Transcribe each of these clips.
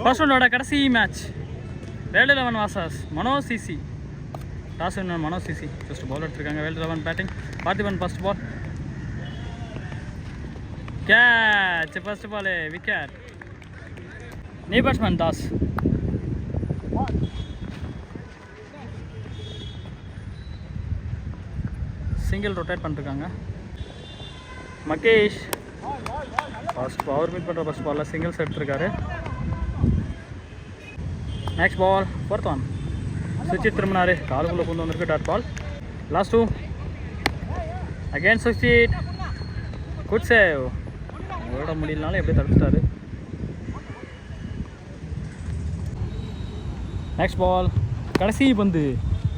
First ஒன்னோட கடைசி match world 11 versus Mano CC. Toss winner Mano CC. First ball எடுத்துருக்காங்க. World 11 batting. Parthiban first ball catch. First ball wicket. New batsman Das. Single rotate பண்ணிருக்காங்க. Mahesh first power meet பண்ணுற first பாலில் singles எடுத்திருக்காரு. Next ball fourth one. Sujith திரும்பினாரு. காலுக்குள்ளே கொண்டு வந்திருக்கு. Dot ball. Last 2 again Sujith. Good save. ஓட முடியலனாலும் எப்படி தடுத்துட்டாரு. நெக்ஸ்ட் பால் கடைசி பந்து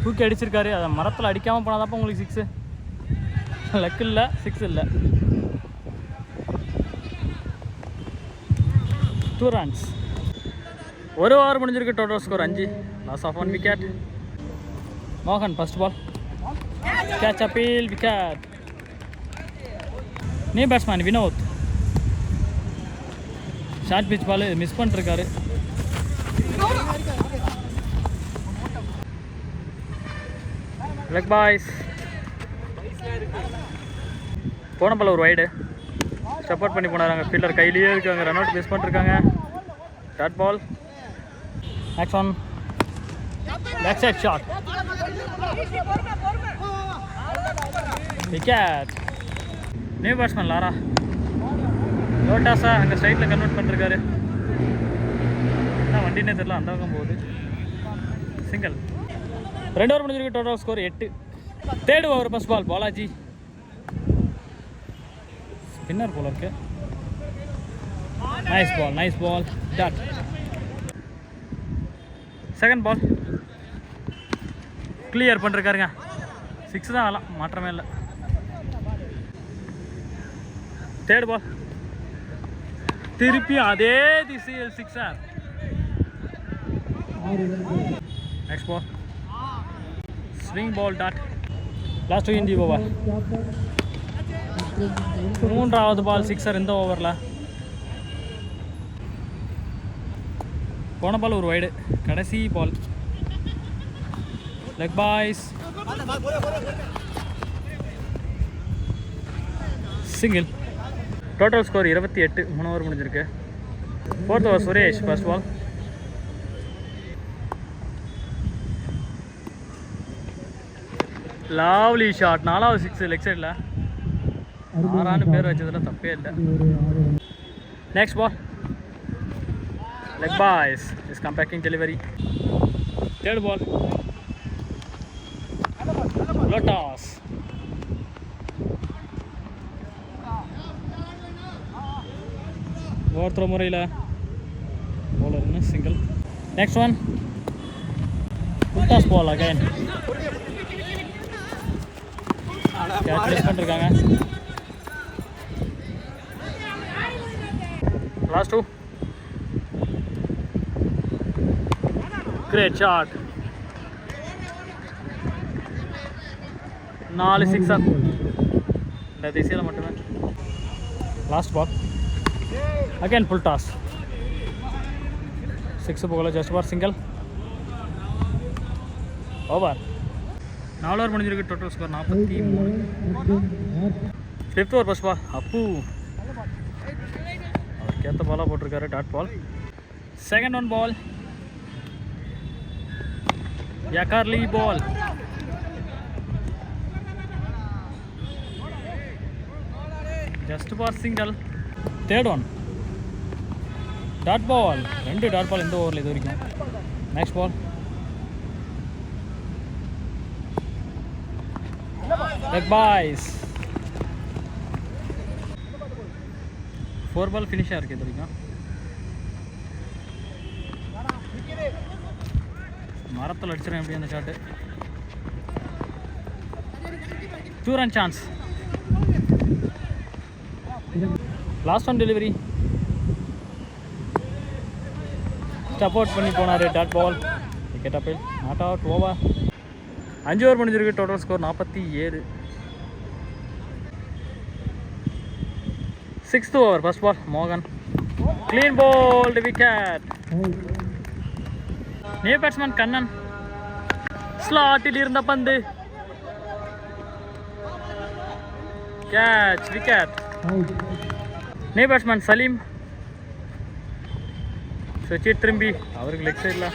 தூக்கி அடிச்சிருக்காரு. அதை மரத்தில் அடிக்காமல் போனாதாப்போ உங்களுக்கு 6. லக் இல்லை, 6 இல்லை. 2 runs. ஒரு ஓவர் முடிஞ்சிருக்கு. Total score 5. Loss of 1 wicket. மோகன் first ball catch. Appeal wicket. New batsman Vinod. Short pitch ball miss பண்ணிருக்காரு. Leg byes. போன பால் ஒரு வைடு. சப்போர்ட் பண்ணி போனாங்க. ஃபீல்டர் கையிலேயே இருக்காங்க. ரன் அவுட் மிஸ் பண்ணிருக்காங்க. Dot ball. Next one back side shot. Wicket. New batsman Lara. லோட்டாஸா அங்கே ஸ்ட்ரைட்டில் கன்வெர்ட் பண்ணிருக்காரு. என்ன வண்டினே தெரியல. அந்த பக்கம் போகுது. சிங்கிள். 2 ஓவர் முடிஞ்சிருக்கு. Total score 8. Third over first ball Balaji. Spinner போல இருக்கு. Nice ball dot. Second ball clear பண்ணிருக்காருங்க. 6 தான் ஆகலாம், மாற்றமே இல்லை. தேர்ட் பால் திருப்பி அதே திசையில் 6. Next ball swing ball dot. Last 2 in the over. 3வது பால் 6 இந்த ஓவரில். போன பால் ஒரு வைடு. கடைசி ball leg byes. Single. Total score 28. 3 over முடிஞ்சிருக்கு. 4th over Suresh first ball. Lovely shot. 4வது 6 லெக் சைடில். ஆறான்னு பேர் வச்சதுல தப்பே இல்லை. Next ball leg byes is comebacking delivery. Third ball லோட்டாஸ். ஒருத்தர முறையில் பவுலர்னு சிங்கிள். நெக்ஸ்ட் ஒன் லோட்டாஸ் பால் அகைன். கேட்ச் பண்ணிருக்காங்க. Last 2 great shot. 4 6 இந்த திசையில் மட்டுமே. Last ball again full toss. 6 போகல. Just for single. Over. 4 over முடிஞ்சிருக்கு. Total score 43. 5th over first ball Appu. அவருக்கு ஏற்ற பாலாக போட்டிருக்காரு. Dot ball. Second one ball யாக்கார்லி ball. Just for single. Third one dot ball. 2 dot ball இந்த ஓவரில் இது வரைக்கும். Next ball leg byes. 4 ball ஃபினிஷாக இருக்குது இது வரைக்கும். மரத்தில் அடிச்சிடும் எப்படி அந்த shot. 2 run chance. Last one delivery. Support பண்ணி போனார். Dot ball. Wicket appeal. Not out. Over. 5 over முடிஞ்சிருக்கு. Total score 47. 6th over, first ball, Morgan. Clean bowled wicket. New batsman Kannan. ஸ்லாட்டில் இருந்த பந்து catch, wicket. New batsman Salim. சுவிட்ச் திரும்பி அவருக்கு leg சைடில்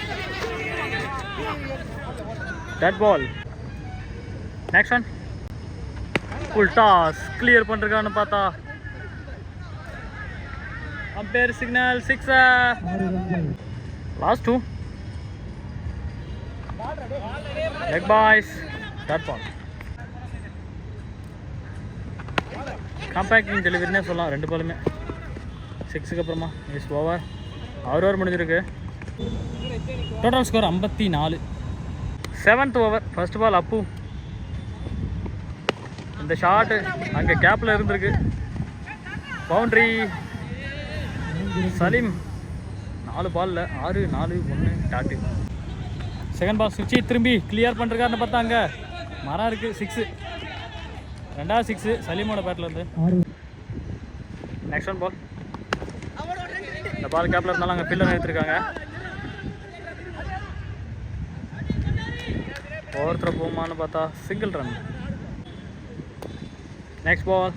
dot ball. Next one full toss. Clear பண்ணுறான்னு பார்த்தா umpire signal, sixer. Last two leg byes, dot ball. Compacting டெலிவரினே சொல்லலாம். ரெண்டு பாலுமே சிக்ஸுக்கு அப்புறமா இஸ் ஓவர். ஓவர் முடிஞ்சிருக்கு. Total score 54. 7th over, first ball Appu. இந்த ஷாட்டு அங்கே கேப்பில் இருந்திருக்கு. பவுண்ட்ரி. சலீம் 4 பாலில் 6, 4, 1 டாட்டு. செகண்ட் பால் சுவிட்சி திரும்பி கிளியர் பண்ணுறாருன்னு பார்த்தா அங்கே மரம் இருக்குது. 6, ரெண்டாவது 6 சலீமோட பேட்லேருந்து. நெக்ஸ்ட் ஒன் பால். இந்த பால் கேப்பில் இருந்தாலும் அங்கே பில்லர் எடுத்துருக்காங்க. ஒவ்வொருத்தர போகுமான்னு பார்த்தா சிங்கிள் ரன். நெக்ஸ்ட் பால்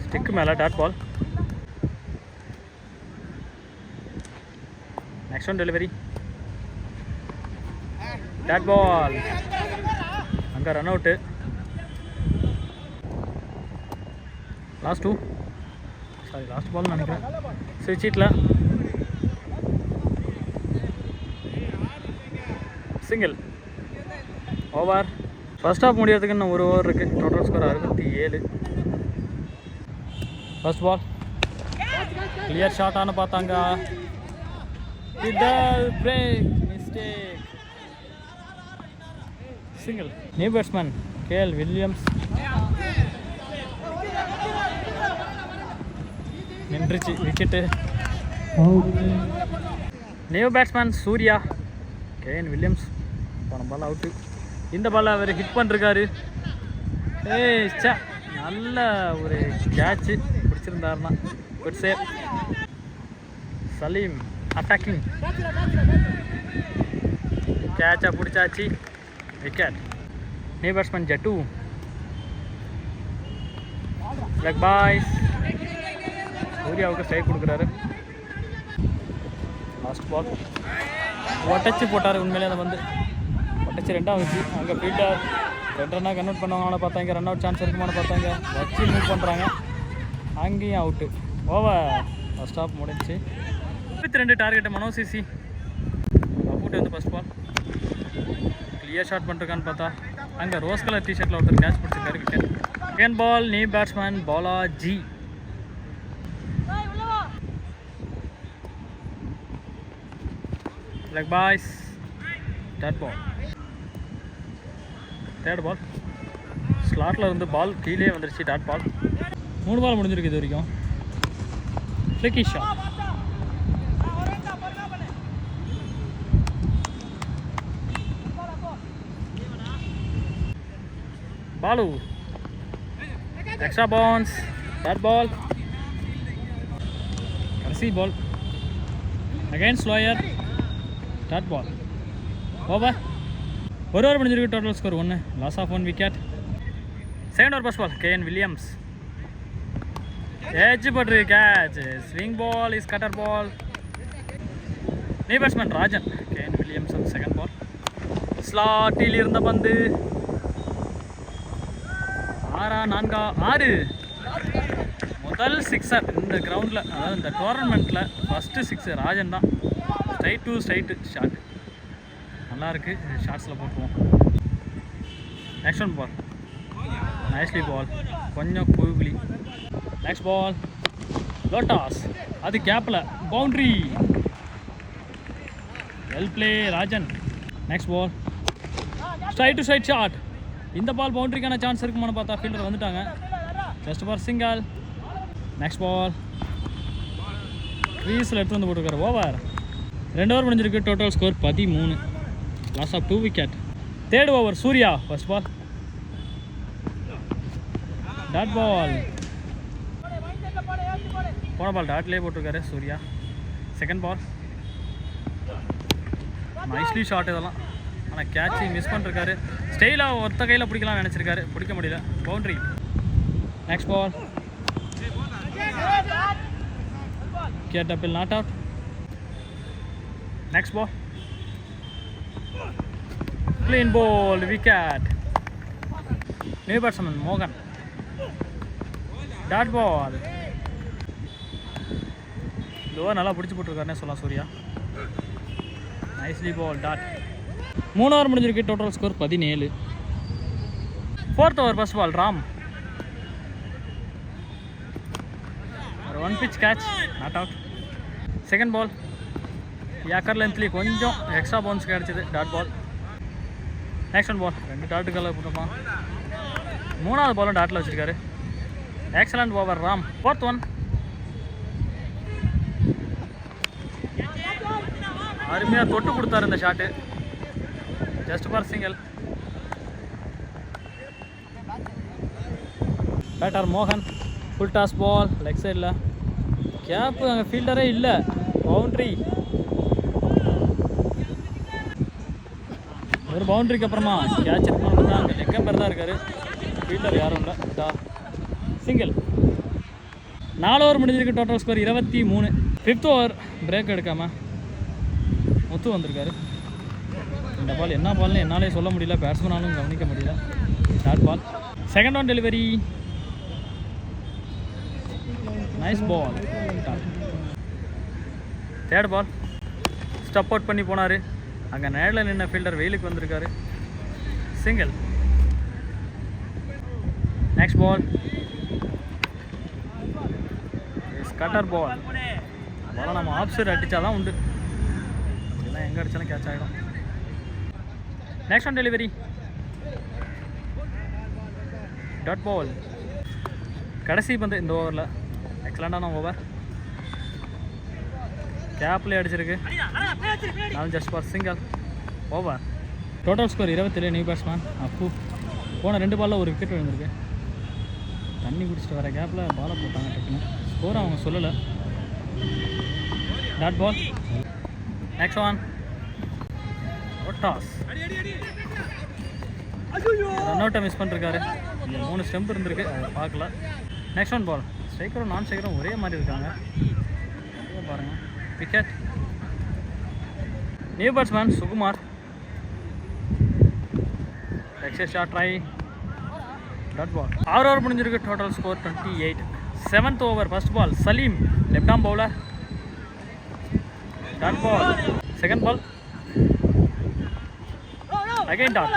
ஸ்டிக்கு மேலே dot ball. Next one delivery dot ball. அங்கே ரன் அவுட்டு. லாஸ்ட் பால் நினைக்கிறேன். ஸ்விட்சில் சிங்கிள். ஓவர். ஃபர்ஸ்ட் ஆஃப் முடியறதுக்கு இன்னும் 1 ஓவர் இருக்குது. Total score 67. First ball clear ஷாட்டானு பார்த்தாங்க. Break mistake. Single. New batsman KL Williams. நின்றுச்சு wicket. New batsman Surya. KN Williams போன பால் அவுட்டு. இந்த பால் அவர் ஹிட் பண்ணிருக்காரு. சே, நல்ல ஒரு கேட்சு பிடிச்சிருந்தாருன்னா. Good save. சலீம் அட்டாக்கிங். கேட்சை பிடிச்சாச்சு, wicket. New batsman Jattu. Leg byes. சூர்யாவுக்கு ஸ்ட்ரைக் கொடுக்குறாரு. லாஸ்ட் பால் ஒட்டச்சு போட்டார். உண்மையிலே அதை வந்து ஒட்டச்சு 2 வச்சு அங்கே ஃபீல்டர் 2 ரன்னாக கன்வெர்ட் பண்ணுவாங்கன்னு பார்த்தாங்க. ரன் அவுட் சான்ஸ் இருக்குமான்னு பார்த்தாங்க. வச்சு மூவ் பண்ணுறாங்க. அங்கேயும் அவுட்டு. ஓவர். ஃபர்ஸ்ட் ஆஃப் முடிஞ்சு. 22 டார்கெட்டு மனோஜ் சிசி. அவுட்டு வந்து ஃபர்ஸ்ட் பால் கிளியர் ஷாட் பண்ணிருக்கான்னு பார்த்தா அங்கே ரோஸ் கலர் டிஷர்ட்டில் ஒருத்தர் கேட்ச் பிடிச்சிருக்காரு. Wicket. Second ball new batsman Balaji. Leg byes, dot ball. Third ball ஸ்லாட்டில் இருந்து பால் கீழே வந்துருச்சு. Dot ball. 3 பால் முடிஞ்சிருக்கு இது வரைக்கும். Flicky shot. Ball extra bounce. Dot ball. கடைசி ball again slower. Dot ball. Over. 1 over முடிஞ்சிருக்கு. Total score 1. Loss of 1 wicket. Second over first ball KN Williams. Edge பட்டு catch. Swing ball is cutter ball. New batsman Rajan. KN Williams second ball. ஸ்லாட்டில் இருந்த பந்து 6 முதல் 6 இந்த கிரவுண்டில், அதாவது இந்த டோர்னமெண்ட்டில் ஃபஸ்ட்டு 6 ராஜன் தான். ஸ்ட்ரைட்டு ஷாட் நல்லாயிருக்கு. ஷார்ட்ஸில் போட்டுருவோம். Next one ball nicely ball. கொஞ்சம் குவிலி. நெக்ஸ்ட் பால் லோட்டாஸ். அது கேப்பில் boundary. Well play Rajan. Next ball straight to straight shot. இந்த பால் பவுண்ட்ரிக்கான சான்ஸ் இருக்குமான்னு பார்த்தா ஃபீல்டர் வந்துட்டாங்க. Just for single. Next ball க்ரீஸில் எடுத்து வந்து போட்டுருக்காரு. ஓவர். 2 ஓவர் முடிஞ்சிருக்கு. Total score 13. Loss of 2 wicket. Third over Surya. First ball dot ball. போன பால் டாட்லேயே போட்டிருக்காரு Surya. Second ball nicely shot இதெல்லாம். ஆனால் கேட்சி மிஸ் பண்ணிருக்காரு. ஸ்டைலாக ஒருத்த கையில் பிடிக்கலாம்னு நினச்சிருக்காரு, பிடிக்க முடியல. Boundary. Next ball. Caught appeal not out. Next ball. Clean ball, wicket. New batsman Morgan. Dot ball. Lower நல்லா பிடிச்சி போட்டுருக்காருன்னே சொல்லலாம் Surya. Nicely ball dot. 3 over முடிஞ்சிருக்கு. Total score 17. 4th over first ball Ram. ஒரு 1 pitch catch, not out. Second ball yorker லென்த்லி கொஞ்சம் extra bounce கிடச்சிது, dot ball. Next one ball 2 டாட்டுகளை போட்டுப்பான். 3வது பாலும் டாட்டில் வச்சுருக்காரு. Excellent over Ram. 4th one. அருமையாக தொட்டு கொடுத்தாரு இந்த shot. Just for single. Batter மோகன். ஃபுல் டாஸ் பால் லெக் சைடில். கேப்பு அங்கே ஃபீல்டரே இல்லை. பவுண்ட்ரி. ஒரு பவுண்ட்ரிக்கு அப்புறமா கேட்ச் இருக்கணும் தான். அங்கே லெக் எம்பர் தான் இருக்கார், ஃபீல்டர் யாரும் இல்லை. சிங்கிள். 4 ஓவர் முடிஞ்சிருக்கு. Total score 23. 5th over break எடுக்காமல் முத்து வந்திருக்காரு. இந்த பால் என்ன பால்னு என்னாலே சொல்ல முடியல, பேட்ஸ்மேனாலும் கவனிக்க முடியல. Dot ball. Second one delivery. Nice ball. Third ball. Stump out பண்ணி போனார். அங்கே நேரில் நின்ன ஃபீல்டர் வெயிலுக்கு வந்திருக்காரு. Single. Next ball. Cutter ball. பாலை நம்ம ஆஃப் சைடு அடித்தா தான் உண்டு, இதெல்லாம் எங்கே அடித்தாலும் கேட்ச் ஆகிடும். Next one delivery. Dot ball. கடைசி பந்து இந்த ஓவரில். எக்ஸலண்டான ஓவர். கேப்லேயே அடிச்சிருக்கு. நான் just for single. Over. Total score 27. New batsman Appu. போன 2 பாலில் ஒரு விக்கெட் விழுந்திருக்கு. தண்ணி குடிச்சிட்டு வர கேப்பில் பாலை போட்டாங்க டக்குன்னு. ஸ்கோர் அவங்க சொல்லலை. Dot ball. Next one. Toss. Run அவுட்டை மிஸ் பண்ணிருக்காரு. இங்கே 3 ஸ்டெம்ப் இருந்திருக்கு, அதை பார்க்கல. நெக்ஸ்ட் ஒன் பால். ஸ்ட்ரைக்கரும் நான் ஸ்ட்ரைக்கரும் ஒரே மாதிரி இருக்காங்க, பாருங்கள். Wicket. New batsman Sukumar. Excess shot try. Dot ball. 6 over முடிஞ்சிருக்கு. Total score 28. 7th over first ball Salim. Left arm bowler. Dot ball. Second ball. Again dot.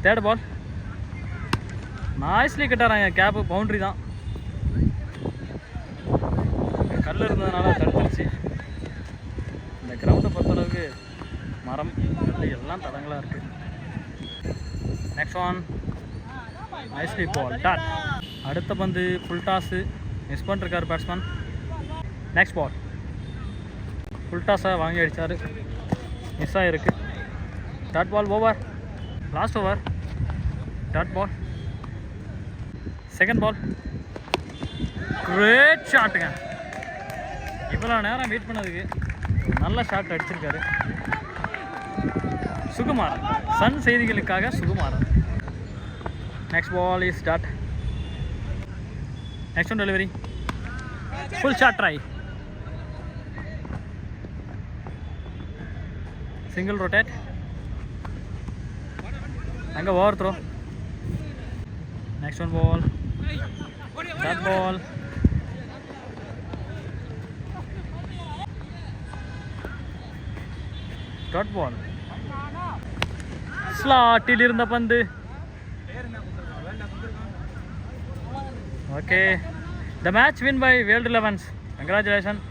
Third ball. Nicely கட்டாராங்க. கேப்பு பவுண்ட்ரி தான். கல் இருந்ததுனால தடுத்துருச்சு. இந்த கிரவுண்டை பொறுத்தளவுக்கு மரம் கல் எல்லாம் தடங்களாக இருக்குது. Next one. Nicely ball dot. அடுத்த பந்து ஃபுல் டாஸு மிஸ் பண்ணிருக்கார் பேட்ஸ்மேன். Next ball. ஃபுல் டாஸை வாங்கி அடித்தார், மிஸ் ஆகிருக்கு. Dot ball. Over. Last over. Dot ball. Second ball. Great ஷாட்டுங்க. இவ்வளோ நேரம் வெயிட் பண்ணதுக்கு நல்ல ஷாட் அடிச்சிருக்காரு சுகுமாரன். சன் செய்திகளுக்காக Sukumaran. Next ball is dot. Next one delivery. Full shot try. Single rotate. அங்கே over throw. Next one ball. Dot ball. Dot ball. ஸ்லாட்டில் இருந்த பந்து. Okay, the match win by world 11. Congratulation.